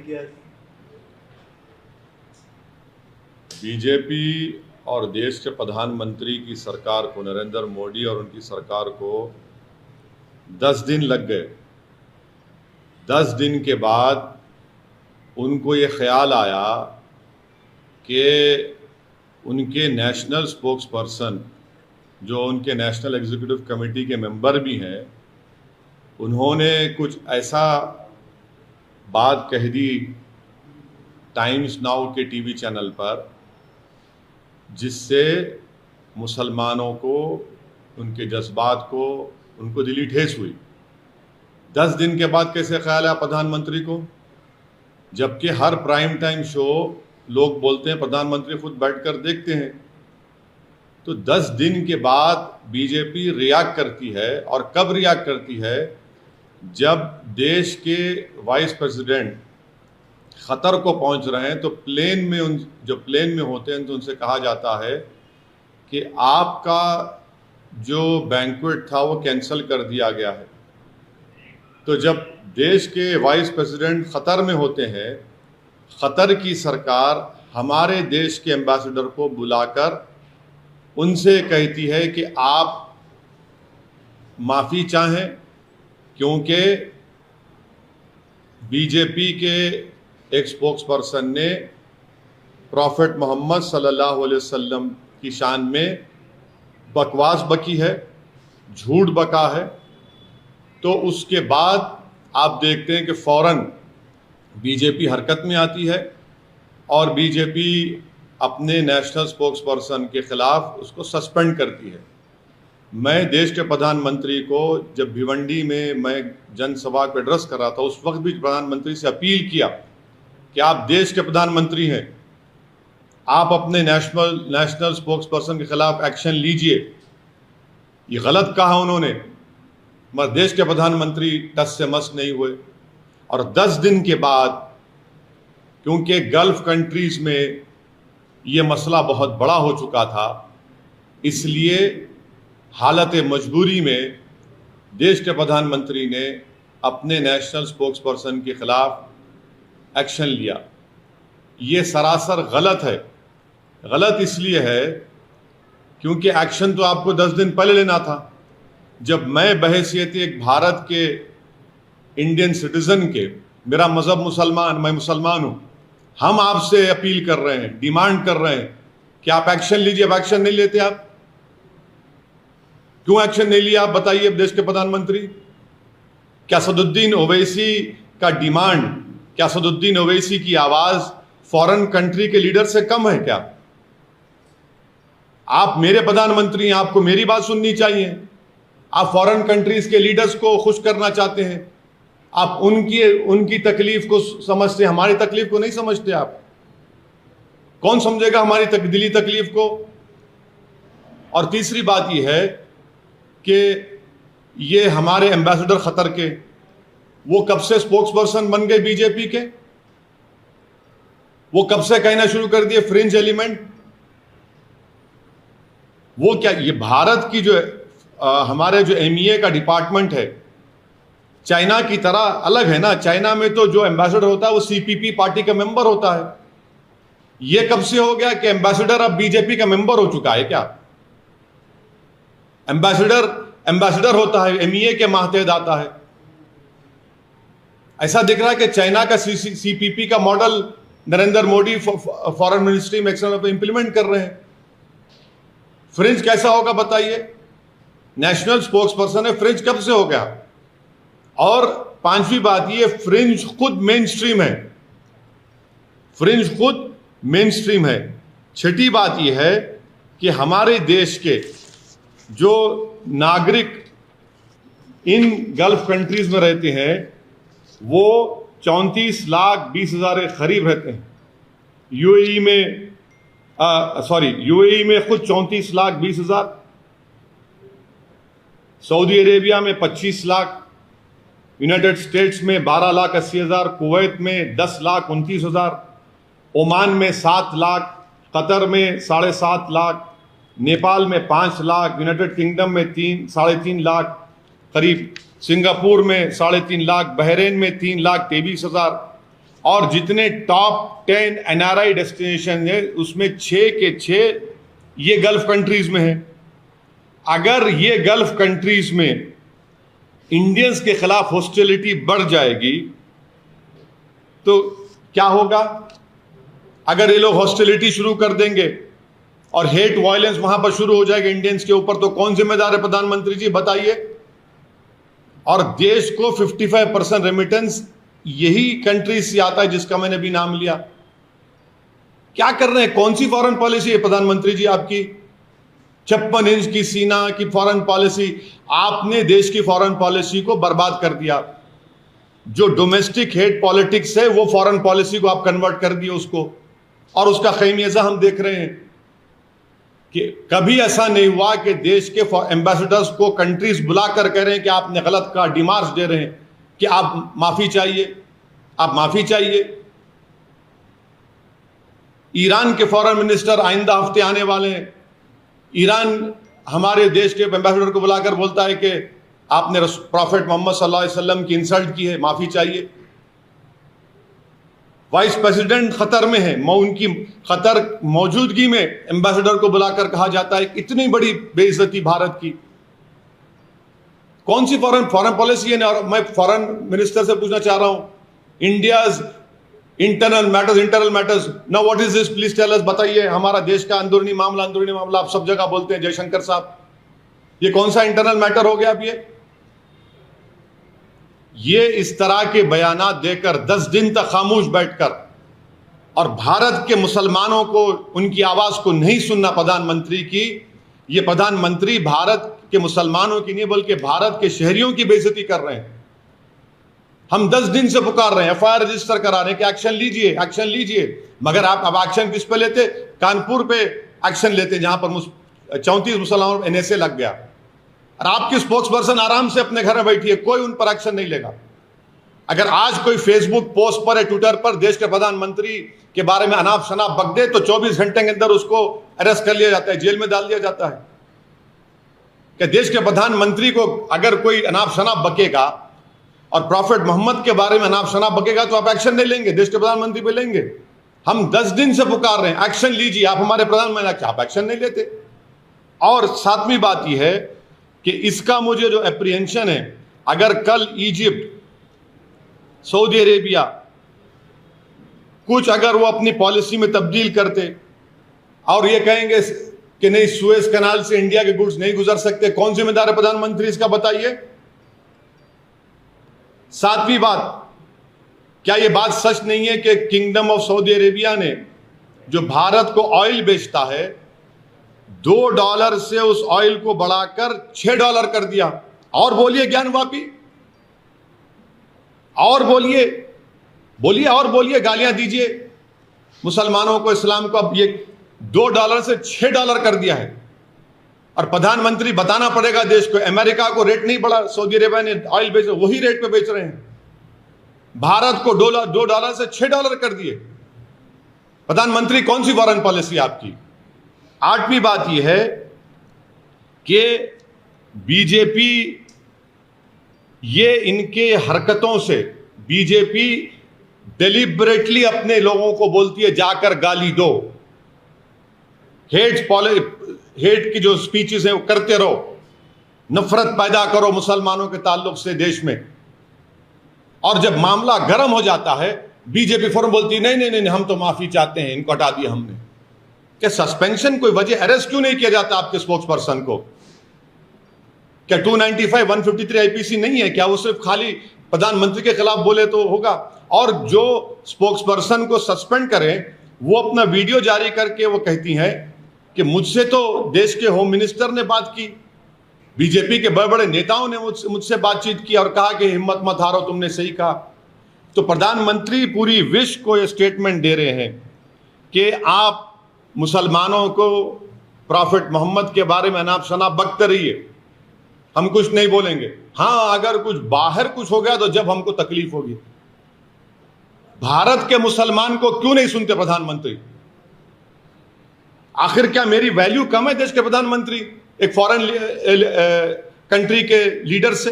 किया? बीजेपी और देश के प्रधानमंत्री की सरकार को, नरेंद्र मोदी और उनकी सरकार को 10 दिन लग गए। 10 दिन के बाद उनको ये ख्याल आया कि उनके नेशनल स्पोक्स पर्सन, जो उनके नेशनल एग्जीक्यूटिव कमेटी के मेंबर भी हैं, उन्होंने कुछ ऐसा बात कह दी टाइम्स नाउ के टीवी चैनल पर, जिससे मुसलमानों को, उनके जज्बात को, उनको दिली ठेस हुई। 10 दिन के बाद कैसे ख्याल आया प्रधानमंत्री को, जबकि हर प्राइम टाइम शो लोग बोलते हैं, प्रधानमंत्री खुद बैठकर देखते हैं। तो 10 दिन के बाद बीजेपी रिएक्ट करती है, और कब रिएक्ट करती है? जब देश के वाइस प्रेसिडेंट ख़तर को पहुंच रहे हैं, तो प्लेन में जो प्लेन में होते हैं, तो उनसे कहा जाता है कि आपका जो बैंक्वेट था वो कैंसिल कर दिया गया है। तो जब देश के वाइस प्रेसिडेंट ख़तर में होते हैं, ख़तर की सरकार हमारे देश के एम्बेसडर को बुलाकर उनसे कहती है कि आप माफ़ी चाहें, क्योंकि बीजेपी के एक स्पोक्स पर्सन ने प्रॉफिट मोहम्मद सल्लल्लाहु अलैहि वसल्लम की शान में बकवास बकी है, झूठ बका है। तो उसके बाद आप देखते हैं कि फ़ौरन बीजेपी हरकत में आती है और बीजेपी अपने नेशनल स्पोक्स पर्सन के ख़िलाफ़ उसको सस्पेंड करती है। मैं देश के प्रधानमंत्री को, जब भिवंडी में मैं जनसभा को एड्रेस कर रहा था, उस वक्त भी प्रधानमंत्री से अपील किया कि आप देश के प्रधानमंत्री हैं, आप अपने नेशनल स्पोक्स पर्सन के खिलाफ एक्शन लीजिए। ये गलत कहा उन्होंने, मगर देश के प्रधानमंत्री टस से मस नहीं हुए। और 10 दिन के बाद, क्योंकि गल्फ कंट्रीज में ये मसला बहुत बड़ा हो चुका था, इसलिए हालत मजबूरी में देश के प्रधानमंत्री ने अपने नेशनल स्पोक्स पर्सन के खिलाफ एक्शन लिया। ये सरासर गलत है। गलत इसलिए है क्योंकि एक्शन तो आपको 10 दिन पहले लेना था। जब मैं बहैसियत एक भारत के इंडियन सिटीजन के, मेरा मज़हब मुसलमान, मैं मुसलमान हूँ, हम आपसे अपील कर रहे हैं, डिमांड कर रहे हैं कि आप एक्शन लीजिए। अब एक्शन नहीं लेते आप, क्यों एक्शन नहीं लिया आप बताइए देश के प्रधानमंत्री? क्या असदुद्दीन ओवैसी का डिमांड, क्या असदुद्दीन ओवैसी की आवाज़ फॉरेन कंट्री के लीडर से कम है क्या? आप मेरे प्रधानमंत्री हैं, आपको मेरी बात सुननी चाहिए। आप फॉरेन कंट्रीज के लीडर्स को खुश करना चाहते हैं, आप उनकी तकलीफ को समझते, हमारी तकलीफ को नहीं समझते। आप कौन समझेगा हमारी दिली तकलीफ को? और तीसरी बात यह है कि ये हमारे एम्बेसडर ख़तर के, वो कब से स्पोक्स पर्सन बन गए बीजेपी के? वो कब से कहना शुरू कर दिए फ्रिंज एलिमेंट? वो क्या, ये भारत की जो हमारे जो MEA का डिपार्टमेंट है, चाइना की तरह अलग है ना। चाइना में तो जो एम्बेसडर होता है वो CPP पार्टी का मेंबर होता है। ये कब से हो गया कि एम्बेसडर अब बीजेपी का मेंबर हो चुका है क्या? एम्बेसडर होता है, MEA के मातहत आता है। ऐसा दिख रहा है कि चाइना का CPP का model Narendra Modi foreign ministry में एक्सटर्नल पे इंप्लीमेंट कर रहे हैं। फ्रिंज कैसा होगा बताइए? नेशनल स्पोक्स पर्सन है, फ्रिंज कब से हो गया? और पांचवी बात, ये फ्रिंज खुद मेन स्ट्रीम है, फ्रिंज खुद मेन स्ट्रीम है। छठी बात यह है कि हमारे देश के जो नागरिक इन गल्फ कंट्रीज में रहते हैं, वो 34,20,000 के करीब रहते हैं। यूएई में खुद 34,20,000, सऊदी अरेबिया में 25 लाख, यूनाइटेड स्टेट्स में 12,80,000, कुवैत में 10,29,000, ओमान में 7 लाख, कतर में 7.5 लाख, नेपाल में 5 लाख, यूनाइटेड किंगडम में 3-3.5 लाख करीब, सिंगापुर में 3.5 लाख, बहरीन में 3,23,000, और जितने टॉप 10 एनआरआई डेस्टिनेशन है उसमें 6 के 6 ये गल्फ कंट्रीज में है। अगर ये गल्फ कंट्रीज में इंडियंस के खिलाफ हॉस्टिलिटी बढ़ जाएगी तो क्या होगा? अगर ये लोग हॉस्टिलिटी शुरू कर देंगे और हेट वायलेंस वहां पर शुरू हो जाएगा इंडियंस के ऊपर, तो कौन जिम्मेदार है? प्रधानमंत्री जी बताइए। और देश को 55% रेमिटेंस यही कंट्री से आता है जिसका मैंने भी नाम लिया। क्या कर रहे हैं? कौन सी फॉरेन पॉलिसी है प्रधानमंत्री जी आपकी? 56 इंच की सीना की फॉरेन पॉलिसी। आपने देश की फॉरेन पॉलिसी को बर्बाद कर दिया। जो डोमेस्टिक हेट पॉलिटिक्स है वो फॉरेन पॉलिसी को आप कन्वर्ट कर दिए उसको, और उसका खैमियाजा हम देख रहे हैं कि कभी ऐसा नहीं हुआ कि देश के एम्बेसडर्स को कंट्रीज बुलाकर कह रहे हैं कि आपने गलत कहा, डिमार्च दे रहे हैं कि आप माफी चाहिए, आप माफी चाहिए। ईरान के फॉरेन मिनिस्टर आइंदा हफ्ते आने वाले हैं। ईरान हमारे देश के एम्बेसडर को बुलाकर बोलता है कि आपने प्रॉफेट मोहम्मद सल्लल्लाहु अलैहि वसल्लम की इंसल्ट की है, माफी चाहिए। वाइस प्रेसिडेंट खतर में है, उनकी खतर मौजूदगी में एम्बेसडर को बुलाकर कहा जाता है इतनी बड़ी बेइज्जती भारत की। कौन सी फॉरेन पॉलिसी है? और मैं फॉरेन मिनिस्टर से पूछना चाह रहा हूं, India's internal matters now what is this, please tell us, बताइए। हमारा देश का अंदरूनी मामला आप सब जगह बोलते हैं जयशंकर साहब, ये कौन सा इंटरनल मैटर हो गया? अब ये इस तरह के बयानात देकर 10 दिन तक खामोश बैठकर और भारत के मुसलमानों को उनकी आवाज को नहीं सुनना प्रधानमंत्री की, ये प्रधानमंत्री भारत के मुसलमानों की नहीं बल्कि भारत के शहरियों की बेइज्जती कर रहे हैं। हम 10 दिन से पुकार रहे हैं, एफआईआर रजिस्टर करा रहे हैं कि एक्शन लीजिए, एक्शन लीजिए, मगर आप अब एक्शन किस पे लेते? कानपुर पे एक्शन लेते जहां पर 34 मुसलमानों एनएसए लग गया, और आपकी स्पोक्स पर्सन आराम से अपने घर में बैठी है, कोई उन पर एक्शन नहीं लेगा। अगर आज कोई फेसबुक पोस्ट पर या ट्विटर पर देश के प्रधानमंत्री के बारे में अनाप शनाप बक दे तो 24 घंटे के अंदर उसको अरेस्ट कर लिया जाता है, जेल में डाल दिया जाता है। कि देश के प्रधानमंत्री को अगर कोई अनाप शनाप बकेगा और प्रॉफेट मोहम्मद के बारे में अनाप शनाप बकेगा तो आप एक्शन नहीं लेंगे, देश के प्रधानमंत्री पे लेंगे। हम 10 दिन से पुकार रहे हैं एक्शन लीजिए, आप हमारे प्रधानमंत्री, आप एक्शन नहीं लेते। और सातवीं बात यह है कि इसका मुझे जो एप्रीहेंशन है, अगर कल इजिप्ट, सऊदी अरेबिया कुछ अगर वो अपनी पॉलिसी में तब्दील करते और ये कहेंगे कि नहीं सुएज कनाल से इंडिया के गुड्स नहीं गुजर सकते, कौन जिम्मेदार है प्रधानमंत्री इसका बताइए। सातवीं बात, क्या यह बात सच नहीं है कि किंगडम ऑफ सऊदी अरेबिया ने जो भारत को ऑयल बेचता है $2 से उस ऑयल को बढ़ाकर $6 कर दिया? और बोलिए ज्ञानवापी, और बोलिए और बोलिए, गालियां दीजिए मुसलमानों को, इस्लाम को। अब ये $2 से $6 कर दिया है, और प्रधानमंत्री बताना पड़ेगा देश को, अमेरिका को रेट नहीं बढ़ा, सऊदी अरेबिया ने ऑयल बेच, वही रेट पे बेच रहे हैं। भारत को $2 से $6 कर दिए। प्रधानमंत्री कौन सी फॉरेन पॉलिसी आपकी? आठवीं बात यह है कि बीजेपी, ये इनके हरकतों से बीजेपी डेलिबरेटली अपने लोगों को बोलती है जाकर गाली दो, हेट की जो स्पीचेस हैं वो करते रहो, नफरत पैदा करो मुसलमानों के ताल्लुक से देश में। और जब मामला गर्म हो जाता है बीजेपी फौरन बोलती है नहीं नहीं नहीं हम तो माफी चाहते हैं, इनको हटा दिया हमने। क्या सस्पेंशन कोई वजह, अरेस्ट क्यों नहीं किया जाता आपके स्पोक्स पर्सन को? क्या 295 153 आईपीसी नहीं है क्या? वो सिर्फ खाली प्रधानमंत्री के खिलाफ बोले तो होगा? और जो स्पोक्स पर्सन को सस्पेंड करें वो अपना वीडियो जारी करके वो कहती हैं कि मुझसे तो देश के होम मिनिस्टर ने बात की, बीजेपी के बड़े बड़े नेताओं ने मुझसे बातचीत की और कहा कि हिम्मत मत हारो, तुमने सही कहा। तो प्रधानमंत्री पूरी विश्व को ये स्टेटमेंट दे रहे हैं कि आप मुसलमानों को प्रॉफेट मोहम्मद के बारे में अनाप शनाप बकते रहिए, हम कुछ नहीं बोलेंगे। हाँ, अगर कुछ बाहर कुछ हो गया तो जब हमको तकलीफ होगी। भारत के मुसलमान को क्यों नहीं सुनते प्रधानमंत्री? आखिर क्या मेरी वैल्यू कम है देश के प्रधानमंत्री एक फॉरेन कंट्री के लीडर से?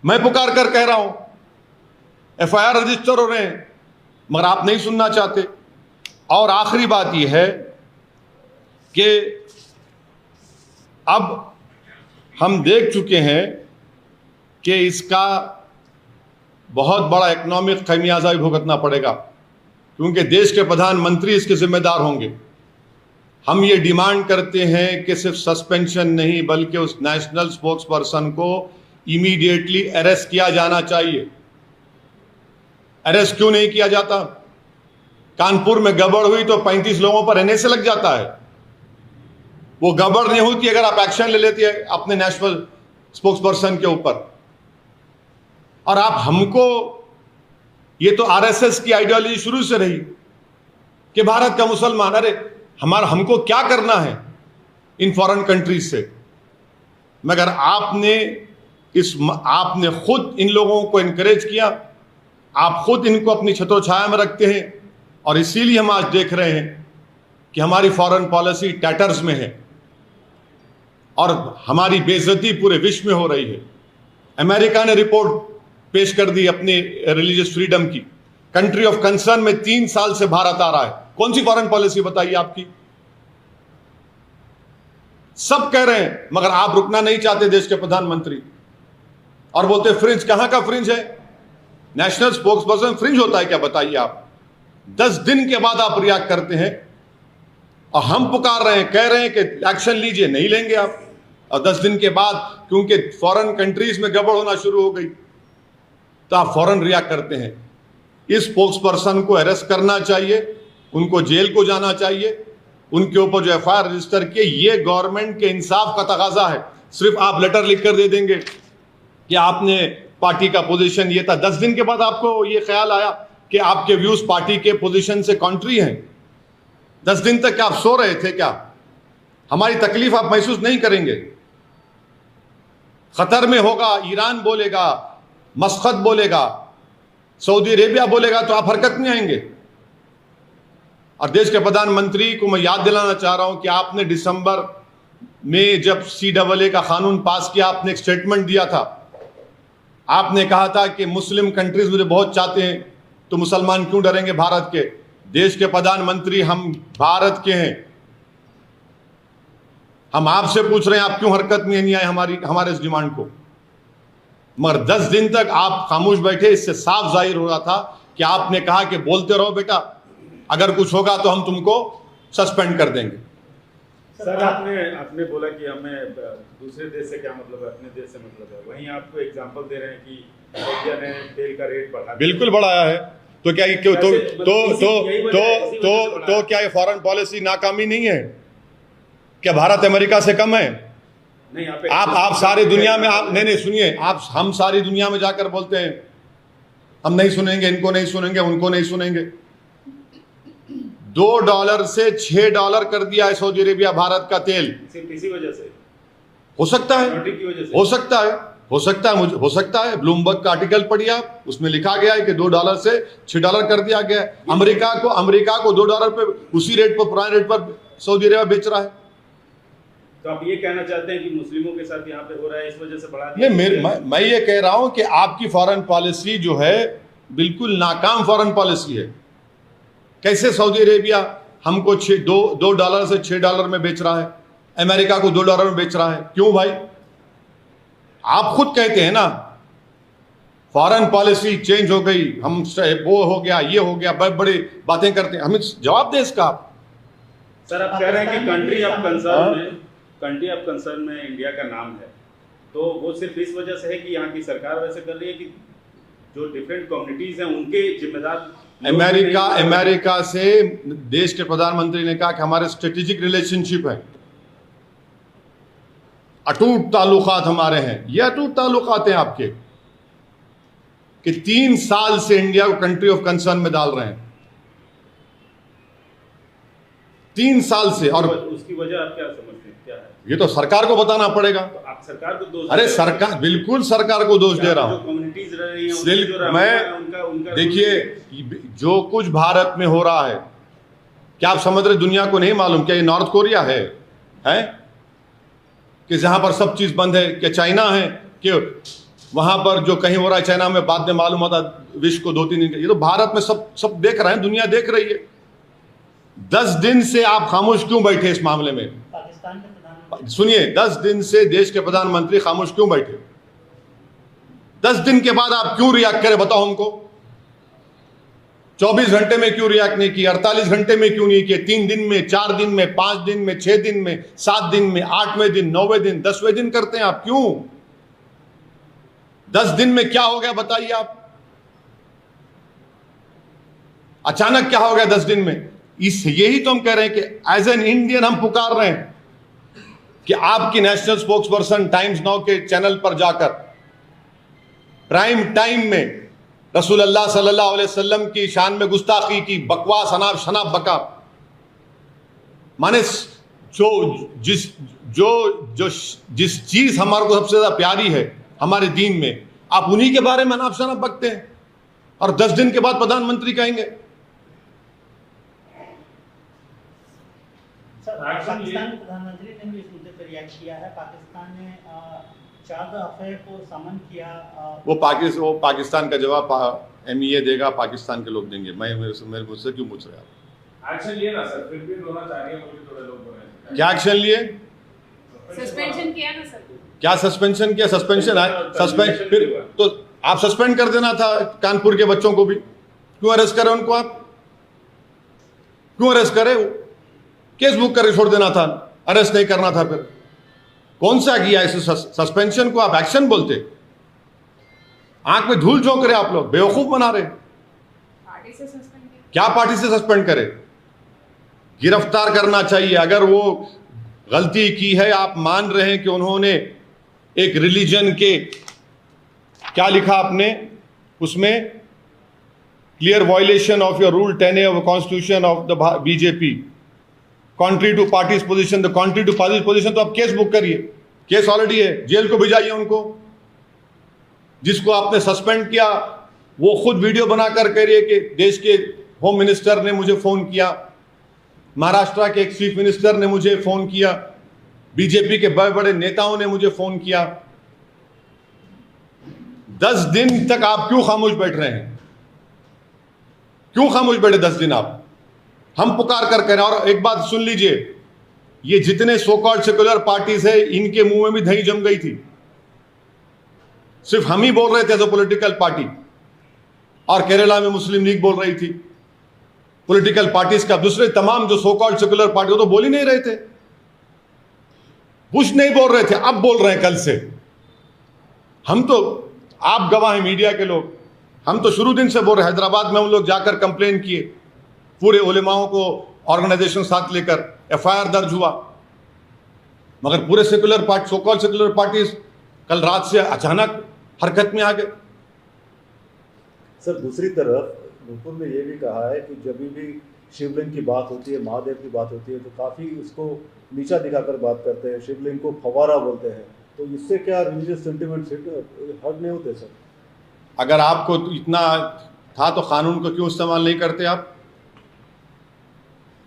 मैं पुकार कर कह रहा हूं FIR रजिस्टर हो रहे हैं, मगर आप नहीं सुनना चाहते। और आखिरी बात यह है कि अब हम देख चुके हैं कि इसका बहुत बड़ा इकोनॉमिक खमियाजा भी भुगतना पड़ेगा, क्योंकि देश के प्रधानमंत्री इसके जिम्मेदार होंगे। हम ये डिमांड करते हैं कि सिर्फ सस्पेंशन नहीं, बल्कि उस नेशनल स्पोक्स पर्सन को इमीडिएटली अरेस्ट किया जाना चाहिए। अरेस्ट क्यों नहीं किया जाता? कानपुर में गड़बड़ हुई तो 35 लोगों पर NSA लग जाता है। वो गड़बड़ नहीं होती अगर आप एक्शन ले लेते हैं अपने नेशनल स्पोक्स पर्सन के ऊपर। और आप हमको, ये तो RSS की आइडियोलॉजी शुरू से रही कि भारत का मुसलमान, अरे हमको क्या करना है इन फॉरेन कंट्रीज से? मगर आपने खुद इन लोगों को इनकरेज किया, आप खुद इनको अपनी छत्रोछाया में रखते हैं, और इसीलिए हम आज देख रहे हैं कि हमारी फॉरेन पॉलिसी टैटर्स में है और हमारी बेइज्जती पूरे विश्व में हो रही है। अमेरिका ने रिपोर्ट पेश कर दी अपने रिलीजियस फ्रीडम की, कंट्री ऑफ कंसर्न में 3 साल से भारत आ रहा है। कौन सी फॉरेन पॉलिसी बताइए आपकी? सब कह रहे हैं, मगर आप रुकना नहीं चाहते देश के प्रधानमंत्री, और बोलते फ्रिंज। कहां का फ्रिंज है? नेशनल स्पोक्स पर्सन फ्रिंज होता है क्या? बताइए आप। 10 दिन के बाद आप रिएक्ट करते हैं, और हम पुकार रहे हैं, कह रहे हैं कि एक्शन लीजिए, नहीं लेंगे आप। और 10 दिन के बाद क्योंकि फॉरेन कंट्रीज में गड़बड़ होना शुरू हो गई तो आप फौरन रिएक्ट करते हैं। इस स्पोक्स पर्सन को अरेस्ट करना चाहिए, उनको जेल को जाना चाहिए, उनके ऊपर जो FIR रजिस्टर किए, ये गवर्नमेंट के इंसाफ का तकाजा है। सिर्फ आप लेटर लिख कर दे देंगे कि आपने पार्टी का पोजीशन ये था, 10 दिन के बाद आपको ये ख्याल आया कि आपके व्यूज पार्टी के पोजीशन से कॉन्ट्री हैं। 10 दिन तक क्या आप सो रहे थे क्या? हमारी तकलीफ आप महसूस नहीं करेंगे? खतर में होगा, ईरान बोलेगा, मस्कत बोलेगा, सऊदी अरेबिया बोलेगा, तो आप हरकत में आएंगे। और देश के प्रधानमंत्री को मैं याद दिलाना चाह रहा हूं कि आपने दिसंबर में जब CAA का कानून पास किया, आपने एक स्टेटमेंट दिया था। आपने कहा था कि मुस्लिम कंट्रीज मुझे बहुत चाहते हैं, तो मुसलमान क्यों डरेंगे भारत के? देश के प्रधानमंत्री, हम भारत के हैं, हम आपसे पूछ रहे हैं आप क्यों हरकत में नहीं आए हमारे इस डिमांड को? मगर 10 दिन तक आप खामोश बैठे। इससे साफ जाहिर हो रहा था कि आपने कहा कि बोलते रहो बेटा, अगर कुछ होगा तो हम तुमको सस्पेंड कर देंगे। सर, आपने बोला कि हमें दूसरे देश से क्या मतलब है, अपने देश से मतलब है। वहीं आपको एग्जांपल दे रहे हैं कि इंडिया ने तेल का रेट बढ़ा, बिल्कुल बढ़ाया है। तो क्या तो क्या ये फॉरेन पॉलिसी नाकामी नहीं है? क्या भारत अमेरिका से कम है? नहीं, आप सारी दुनिया में, आप नहीं सुनिए, हम सारी दुनिया में जाकर बोलते हैं हम नहीं सुनेंगे, इनको नहीं सुनेंगे, उनको नहीं सुनेंगे। $2 से $6 कर दिया है सऊदी अरेबिया भारत का तेल। सिर्फ इसी वजह से हो सकता है, हो सकता है, हो सकता है, मुझे हो सकता है। ब्लूमबर्ग का आर्टिकल पढ़िए आप, उसमें लिखा गया है कि $2 से $6 कर दिया गया है। अमेरिका को $2 पे, उसी रेट पर, पुराने रेट पर सऊदी अरेबिया बेच रहा है। तो आप ये कहना चाहते हैं कि मुस्लिमों के साथ यहाँ पे हो रहा है, इस वजह से बढ़ा दिया? मैं ये कह रहा हूं कि आपकी फॉरेन पॉलिसी जो है बिल्कुल नाकाम फॉरेन पॉलिसी है। कैसे सऊदी अरेबिया हमको $2 से $6 में बेच रहा है, अमेरिका को $2 में बेच रहा है? क्यों भाई? आप खुद कहते हैं ना फॉरेन पॉलिसी चेंज हो गई, हम वो हो गया, ये हो गया, बड़े बड़ी बातें करते हैं। हमें जवाब दे इसका। सर, आप कह रहे हैं कि कंट्री ऑफ कंसर्न में इंडिया का नाम है, तो वो सिर्फ इस वजह से है कि यहाँ की सरकार वैसे कर रही है कि जो डिफरेंट कम्युनिटीज हैं उनके जिम्मेदार अमेरिका से देश के प्रधानमंत्री ने कहा कि हमारे स्ट्रेटेजिक रिलेशनशिप है, अटूट ताल्लुकात हमारे हैं। ये अटूट ताल्लुकात हैं आपके कि 3 साल से इंडिया को कंट्री ऑफ कंसर्न में डाल रहे हैं, 3 साल से। और उसकी वजह आप क्या समझते हैं, क्या है? ये तो सरकार को बताना पड़ेगा। तो आप सरकार को दोष? अरे सरकार, बिल्कुल सरकार को दोष दे रहा हूं। कम्युनिटीज रह रही हैं, मैं देखिए, जो कुछ भारत में हो रहा है, क्या आप समझ रहे दुनिया को नहीं मालूम? क्या ये नॉर्थ कोरिया है कि जहां पर सब चीज बंद है? क्या चाइना है कि वहां पर जो कहीं हो रहा है चाइना में बाद में मालूम होता विश्व को 2-3 दिन, ये तो भारत में सब देख रहे हैं, दुनिया देख रही है। 10 दिन से आप खामोश क्यों बैठे इस मामले में? पाकिस्तान के प्रधानमंत्री सुनिए, 10 दिन से देश के प्रधानमंत्री खामोश क्यों बैठे? 10 दिन के बाद आप क्यों रिएक्ट करें, बताओ हमको। 24 घंटे में क्यों रिएक्ट नहीं किया? 48 घंटे में क्यों नहीं किया? 3 दिन में, 4 दिन में, 5 दिन में, 6 दिन में, 7 दिन में, 8वें दिन, 9वें दिन, 10वें दिन करते हैं आप क्यों? 10 दिन में क्या हो गया बताइए आप? अचानक क्या हो गया 10 दिन में? यही तो हम कह रहे हैं कि एज एन इंडियन हम पुकार रहे हैं कि आपकी national spokes person times now के चैनल पर जाकर प्राइम टाइम में रसूल अल्लाह सल्लल्लाहु अलैहि वसल्लम की शान में गुस्ताखी की, बकवास, अनाप शनाप बका, माने जिस चीज हमारे को सबसे ज्यादा प्यारी है हमारे दीन में, आप उन्हीं के बारे में अनाप शनाप बकते हैं और 10 दिन के बाद प्रधानमंत्री कहेंगे। सर, पाकिस्तान के प्रधानमंत्री ने भी इस मुद्दे पर रिएक्ट किया है। पाकिस्तान ने 4 दफे को समन किया। वो पाकिस्तान का जवाब MEA देगा, पाकिस्तान के लोग देंगे। मेरे मुझसे क्यों पूछ रहे आप? एक्शन लिए ना सर, फिर भी होना चाहिए, मुझे थोड़े लोग बोल रहे हैं। क्या एक्शन लिए? सस्पेंशन किया ना सर। क्या सस्पेंशन किया? सस्पेंशन है, सस्पेंड फिर तो आप सस्पेंड कर देना था कानपुर के बच्चों को भी। क्यों अरेस्ट करें उनको? आप क्यों अरेस्ट करें? केस बुक करके छोड़ देना था, अरेस्ट नहीं करना था। फिर कौन सा किया इस सस्पेंशन को आप एक्शन बोलते? आंख में धूल झोंक रहे आप लोग, बेवकूफ बना रहे। पार्टी से सस्पेंड किया। क्या पार्टी से सस्पेंड करे? गिरफ्तार करना चाहिए। अगर वो गलती की है, आप मान रहे हैं कि उन्होंने एक रिलीजन के, क्या लिखा आपने उसमें, clear violation of your rule 10A of constitution of the BJP, contrary to parties position, the contrary to parties position, तो आप केस बुक करिए। केस ऑलरेडी है, जेल को भिजाइए उनको। जिसको आपने सस्पेंड किया वो खुद वीडियो बनाकर कह रही है कि देश के होम मिनिस्टर ने मुझे फोन किया, महाराष्ट्र के एक चीफ मिनिस्टर ने मुझे फोन किया, बीजेपी के बड़े बड़े नेताओं ने मुझे फोन किया। 10 दिन तक आप क्यों खामोश बैठ रहे हैं? क्यों खामोश बैठे 10 दिन आप? हम पुकार कर कह रहे हैं। और एक बात सुन लीजिए, ये जितने सो कॉल्ड सेक्युलर पार्टीज है, इनके मुंह में भी दही जम गई थी। सिर्फ हम ही बोल रहे थे एज अ पॉलिटिकल पार्टी, और केरला में मुस्लिम लीग बोल रही थी। पॉलिटिकल पार्टीज का दूसरे तमाम जो सो कॉल्ड सेक्युलर पार्टी, वो तो बोल ही नहीं रहे थे। कुछ नहीं बोल रहे थे, अब बोल रहे हैं कल से। हम तो, आप गवाह हैं मीडिया के लोग, हम तो शुरू दिन से बोल रहे हैं। हैदराबाद में हम लोग जाकर कंप्लेन किए, पूरे उलेमाओं को ऑर्गेनाइजेशन साथ लेकर FIR दर्ज हुआ, मगर पूरे secular party, so called secular parties कल रात से अचानक हरकत में आ गए। सर, दूसरी तरफ नूपुर ने यह भी कहा है कि जब भी शिवलिंग की बात होती है, महादेव की बात होती है, तो काफ़ी उसको नीचा दिखाकर बात करते हैं, शिवलिंग को फवारा बोलते हैं। तो इससे क्या रिलीजियस सेंटिमेंट हर्ट नहीं होते सर? अगर आपको इतना था तो कानून को क्यों इस्तेमाल नहीं करते आप?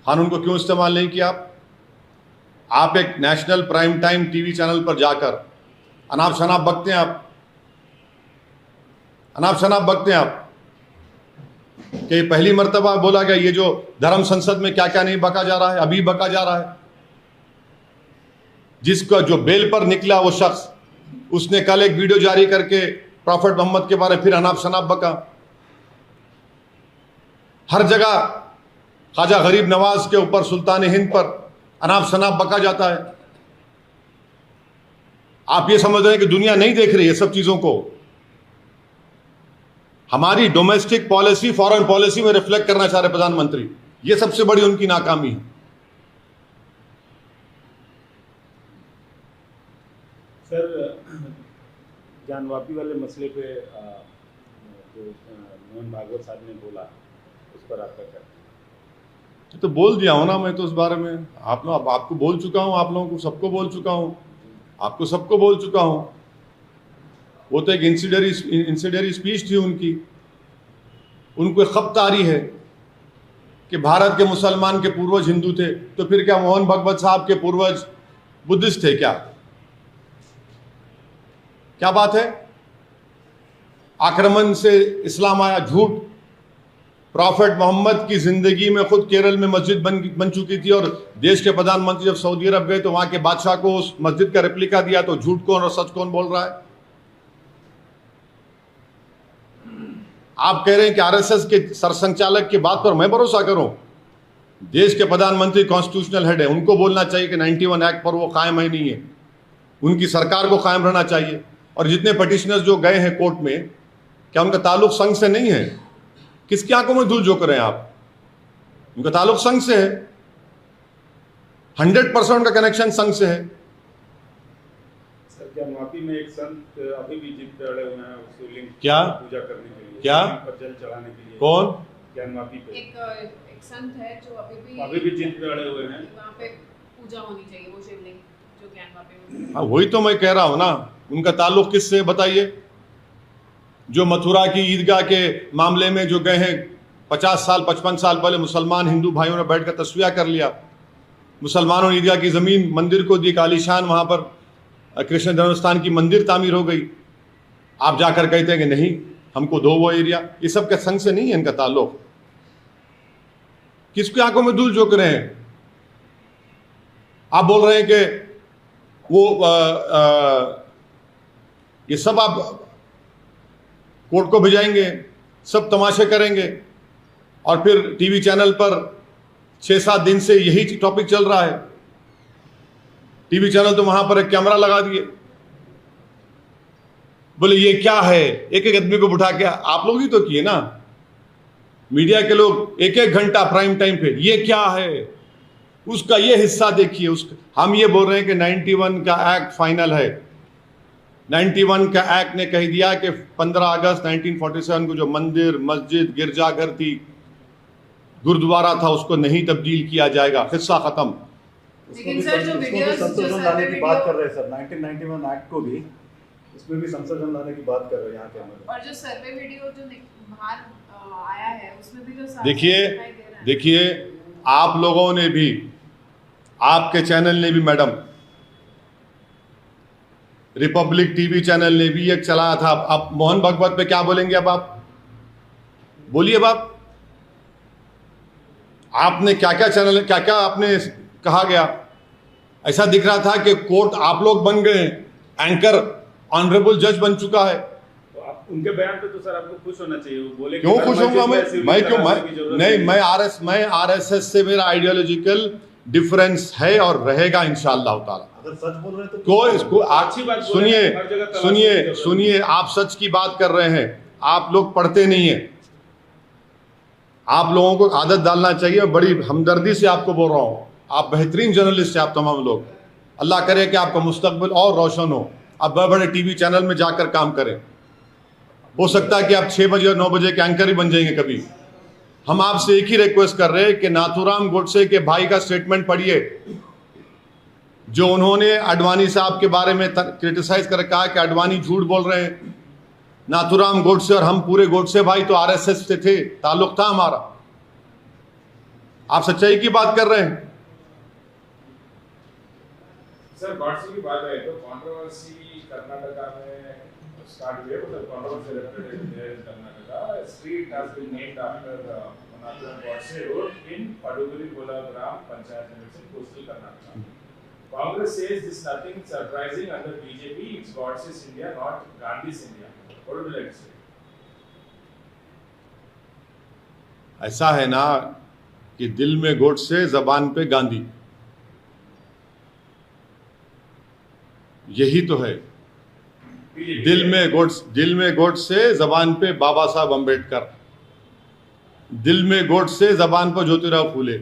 कानून को क्यों इस्तेमाल नहीं किया आप? एक national prime time TV channel पर जाकर अनाप शनाप बकते हैं आप, अनाप शनाप बकते हैं आप कि पहली मर्तबा बोला गया ये जो धर्म संसद में क्या क्या नहीं बका जा रहा है, अभी बका जा रहा है। जिसका जो बेल पर निकला वो शख्स, उसने कल एक वीडियो जारी करके प्रॉफेट मोहम्मद के बारे में फिर अनाप शनाप बका। हर जगह ख्वाजा गरीब नवाज के ऊपर, सुल्तान हिंद पर अनाप शनाप बका जाता है। आप ये समझ रहे हैं कि दुनिया नहीं देख रही है सब चीजों को? हमारी डोमेस्टिक पॉलिसी फॉरेन पॉलिसी में रिफ्लेक्ट करना चाह रहे प्रधानमंत्री, ये सबसे बड़ी उनकी नाकामी है। सर, ज्ञानवापी वाले मसले पे जो मोहन भागवत साहब ने बोला, उस पर आपका क्या? तो बोल दिया हूं ना मैं तो उस बारे में। आप लोग, आपको बोल चुका हूं, आप लोगों को सबको बोल चुका हूं, आपको सबको बोल चुका हूं। वो तो एक इंसिडरी स्पीच थी उनकी। उनको एक खपतारी है कि भारत के मुसलमान के पूर्वज हिंदू थे, तो फिर क्या मोहन भागवत साहब के पूर्वज बुद्धिस्ट थे क्या? क्या बात है? आक्रमण से इस्लाम आया, झूठ। प्रॉफेट मोहम्मद की जिंदगी में खुद केरल में मस्जिद बन चुकी थी और देश के प्रधानमंत्री जब सऊदी अरब गए तो वहां के बादशाह को उस मस्जिद का रेप्लिका दिया, तो झूठ कौन और सच कौन बोल रहा है? आप कह रहे हैं कि आरएसएस के सरसंघचालक की बात पर मैं भरोसा करूं? देश के प्रधानमंत्री कॉन्स्टिट्यूशनल हेड है, उनको बोलना चाहिए कि 91 एक्ट पर वो कायम है नहीं है, उनकी सरकार को कायम रहना चाहिए। और जितने पटिशनर्स जो गए हैं कोर्ट में, क्या उनका ताल्लुक संघ से नहीं है? किसकी आंखों में धूल झोंक रहे हैं आप? उनका ताल्लुक संघ से है, 100% उनका कनेक्शन संघ से है। सर क्या मापी में एक संत अभी भी जिद पे अड़े हुए हैं शिवलिंग क्या? पूजा करने के लिए, क्या? पर जल चढ़ाने के लिए? कौन? ज्ञान मापी पे एक संत है जो अभी भी जिद पे अड़े हुए हैं। वहाँ पे पूजा होनी चाहिए, वो शिवलिंग जो ज्ञानवापी में। हाँ, वही तो मैं कह रहा हूं ना, उनका ताल्लुक किससे बताइए? जो मथुरा की ईदगाह के मामले में जो गए हैं 50 साल 55 साल पहले, मुसलमान हिंदू भाइयों ने बैठकर तस्वीर कर लिया, मुसलमानों ने ईदगाह की जमीन मंदिर को दी, आलीशान वहां पर कृष्ण जन्मस्थान की मंदिर तामीर हो गई। आप जाकर कहते हैं कि नहीं हमको दो वो एरिया। ये सब के संघ से नहीं है इनका ताल्लुक। किसकी आंखों में धूल झोंक रहे हैं? आप बोल रहे हैं कि वो ये सब आप कोर्ट को भिजाएंगे, सब तमाशे करेंगे, और फिर टीवी चैनल पर 6-7 दिन से यही टॉपिक चल रहा है। टीवी चैनल तो वहां पर एक कैमरा लगा दिए, बोले ये क्या है, एक एक आदमी को बिठा के आप लोग ही तो किए ना, मीडिया के लोग 1-1 घंटा प्राइम टाइम पे ये क्या है, उसका ये हिस्सा देखिए, उसका। हम ये बोल रहे हैं कि 91 का एक्ट फाइनल है। 91 का एक्ट ने कह दिया कि 15 अगस्त 1947 को जो मंदिर, मस्जिद, गिरजाघर थी, गुरुद्वारा था, उसको नहीं तब्दील किया जाएगा, हिस्सा खत्म। लेकिन सर जो वीडियोस जो संशोधन लाने की बात कर रहे हैं सर, 1991 एक्ट को भी, इसमें भी संशोधन लाने की बात कर रहे हैं यहाँ के अंदर। और जो सर्वे वीडियो जो बाहर आया है उसमें भी जो देखिए आप लोगों ने भी, आपके चैनल ने भी मैडम, रिपब्लिक टीवी चैनल ने भी एक चलाया था। आप मोहन भागवत पे क्या बोलेंगे? अब आप बोलिए, अब आपने क्या क्या चैनल, क्या क्या आपने कहा गया? ऐसा दिख रहा था कि कोर्ट आप लोग बन गए, एंकर ऑनरेबल जज बन चुका है। तो आप उनके बयान पे तो सर आपको खुश होना चाहिए। वो बोले क्यों खुश होऊंगा मैं क्यों नहीं, मैं आरएसएस से मेरा आइडियोलॉजिकल डिफरेंस है और रहेगा इंशाअल्लाह ताला। अगर सच बोल रहे हैं तो कोई इसको अच्छी बात बोल रहे हैं, हर जगह तलाशी है। सुनिए, आप सच की बात कर रहे हैं, आप लोग पढ़ते नहीं है। आप लोगों को आदत डालना चाहिए, बड़ी हमदर्दी से आपको बोल रहा हूँ। आप बेहतरीन जर्नलिस्ट हैं, आप तमाम लोग। अल्लाह करे कि आपका मुस्तकबिल और रोशन हो, आप बड़े बड़े टीवी चैनल में जाकर काम करें। हो सकता है कि आप 6 बजे और 9 बजे के एंकर ही बन जाएंगे कभी। हम आपसे एक ही रिक्वेस्ट कर रहे हैं कि नाथूराम गोडसे के भाई का स्टेटमेंट पढ़िए, जो उन्होंने अडवाणी साहब के बारे में क्रिटिसाइज कर कहा कि अडवाणी झूठ बोल रहे हैं। नाथूराम गोडसे और हम पूरे गोडसे भाई तो आरएसएस से थे, ताल्लुक था हमारा। आप सच्चाई की बात कर रहे हैं। सर गॉडसे की बात है तो कंट्रोवर्सी कर्नाटका में स्टार्ट हुई है, मतलब controversy elected in Karnataka. Street has been named after Nathuram Godse road in Paduguri Golagram panchayat unit in coastal Karnataka. Congress says this nothing surprising under BJP. It's Godse's India, not Gandhi's India. What would you like to say? ऐसा है ना कि दिल में गोडसे, जबान पे गांधी, यही तो है। दिल में गोडसे, जबान पे बाबा साहब अंबेडकर, दिल में गोडसे, जबान पर ज्योतिराव फूले।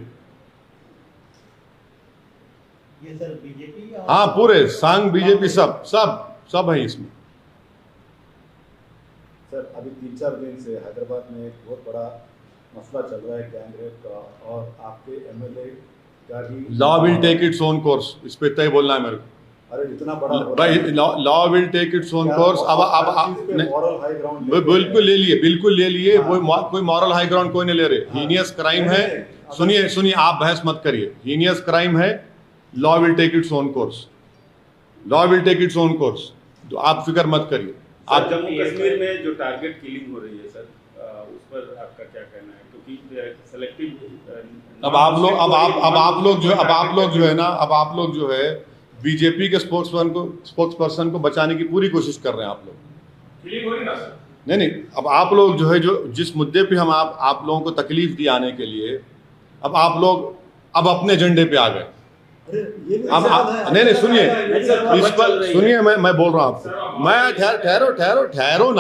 ये सर बीजेपी और हाँ, पूरे संघ बीजेपी सब है इसमें। सर अभी 3-4 दिन से हैदराबाद में एक बहुत बड़ा मसला चल रहा है गैंग रेप का, और आपके एमएलए का भी law will take its own course, इस पे तय बोलना है मेरे को। अरे इतना बड़ा भाई, law will take its own course. अब मॉरल हाई ग्राउंड बिल्कुल ले लिए कोई मॉरल हाई ग्राउंड कोई नहीं ले रहे। हीनियस क्राइम है। सुनिए, आप बहस मत करिए। हीनियस क्राइम है, law will take its own course, law will take its own course, तो आप फिक्र मत करिए। आप जम्मू कश्मीर में जो टारगेट किलिंग हो रही है सर, उस पर आपका क्या कहना है? क्योंकि सेलेक्टिव अब आप लोग जो है बीजेपी के स्पोक्सपर्सन को बचाने की पूरी कोशिश कर रहे हैं आप लोग। क्लिक हो रही ना सर? नहीं, अब आप लोग जो है, जो जिस मुद्दे पे हम आप लोगों को तकलीफ दी आने के लिए, अब आप लोग अब अपने एजेंडे पे आ गए। अरे ये भी अब ऐसा है। नहीं सुनिए, सर, इस पर सुनिए, मैं बोल रहा हूँ आपको, मैं ठहरो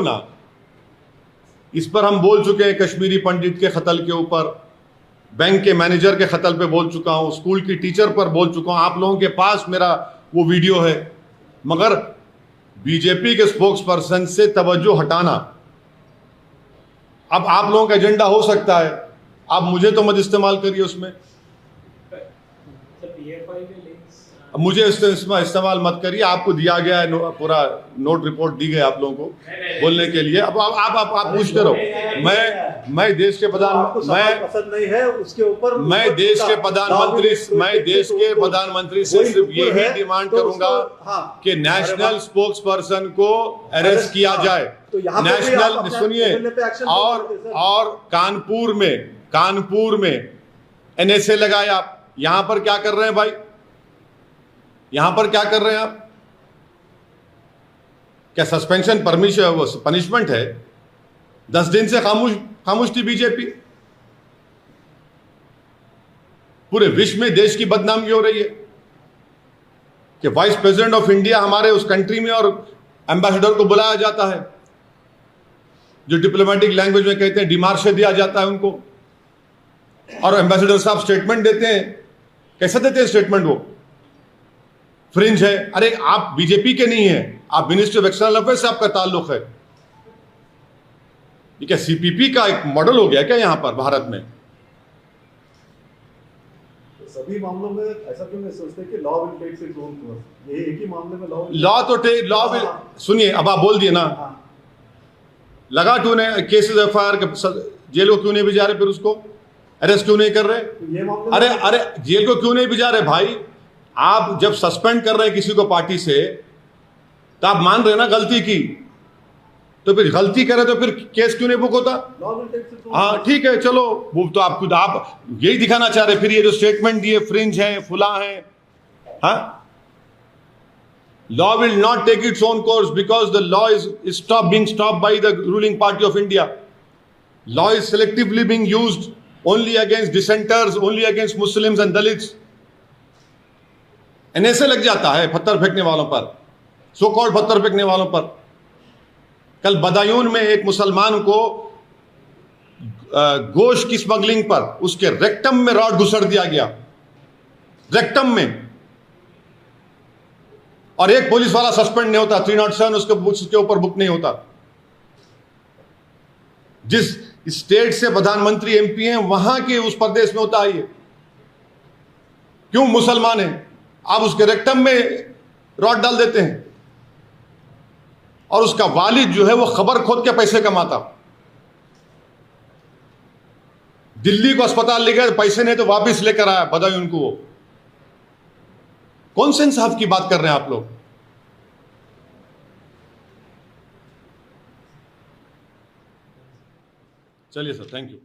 ना। इस पर हम बोल चुके हैं, कश्मीरी पंडित के कत्ल के ऊपर, बैंक के मैनेजर के कत्ल पे बोल चुका हूँ, स्कूल की टीचर पर बोल चुका हूँ, आप लोगों के पास मेरा वो वीडियो है। मगर बीजेपी के स्पोक्स पर्सन से तवज्जो हटाना अब आप लोगों का एजेंडा हो सकता है, आप मुझे तो मत इस्तेमाल करिए उसमें, अब मुझे इस्तेमाल मत करिए। आपको दिया गया है पूरा नोट रिपोर्ट दी गई आप लोगों को बोलने के लिए। अब आप पूछते रहो। मैं देश के पसंद नहीं है उसके ऊपर, मैं देश के प्रधानमंत्री से सिर्फ यही डिमांड करूंगा कि नेशनल स्पोक्स पर्सन को अरेस्ट किया जाए। नेशनल सुनिए, और कानपुर में NSA लगाए आप। यहां पर क्या कर रहे हैं भाई? यहां पर क्या कर रहे हैं आप? क्या सस्पेंशन पनिशमेंट है? 10 दिन से खामोश थी बीजेपी। पूरे विश्व में देश की बदनामी हो रही है कि वाइस प्रेसिडेंट ऑफ इंडिया हमारे उस कंट्री में और एम्बेसडर को बुलाया जाता है, जो डिप्लोमेटिक लैंग्वेज में कहते हैं डिमार्शे दिया जाता है उनको, और एम्बेसडर साहब स्टेटमेंट देते हैं। कैसे देते हैं स्टेटमेंट? वो फ्रिंज है। अरे आप बीजेपी के नहीं है, आप मिनिस्ट्री ऑफ एक्सटर्नल अफेयर्स से आपका ताल्लुक है। ये क्या CPP का एक मॉडल हो गया क्या यहां पर भारत में? तो सभी मामलों में ऐसा क्यों नहीं सोचते कि law will take its own course? ये एक ही मामले में लॉ विल सुनिए, अब आप बोल दिए ना, लगा क्यों नहीं केसेस FIR के, जेल को क्यों नहीं भिजा रहे? फिर उसको अरेस्ट क्यों नहीं कर रहे? ये मामले अरे जेल को क्यों नहीं भिजा रहे भाई? आप जब सस्पेंड कर रहे हैं किसी को पार्टी से, तो आप मान रहे ना गलती की, तो फिर गलती करे तो फिर केस क्यों नहीं बुक होता? Law will take its own. हाँ ठीक है, चलो वो तो आप यही दिखाना चाह रहे। फिर ये जो स्टेटमेंट दिए फ्रिंज है, फुला है, हाँ? Law will not take its own course because the law is being stopped by the ruling party of India. Law is selectively being used only against dissenters, only against Muslims and Dalits. NSA लग जाता है पत्थर फेंकने वालों पर, so called पत्थर फेंकने वालों पर। कल बदायूं में एक मुसलमान को गोश्त की स्मगलिंग पर उसके रेक्टम में रॉड घुसड़ दिया गया, रेक्टम में, और एक पुलिस वाला सस्पेंड नहीं होता, 307 उसके ऊपर बुक नहीं होता। जिस स्टेट से प्रधानमंत्री MP हैं वहां के उस प्रदेश में होता है ये। क्यों? मुसलमान है, आप उसके रेक्टम में रॉड डाल देते हैं, और उसका वालिद जो है वो खबर खोद के पैसे कमाता। दिल्ली को अस्पताल ले गए, पैसे नहीं तो वापस लेकर आया बदायूं को। वो कौन से इंसाफ की बात कर रहे हैं आप लोग? चलिए सर, थैंक यू।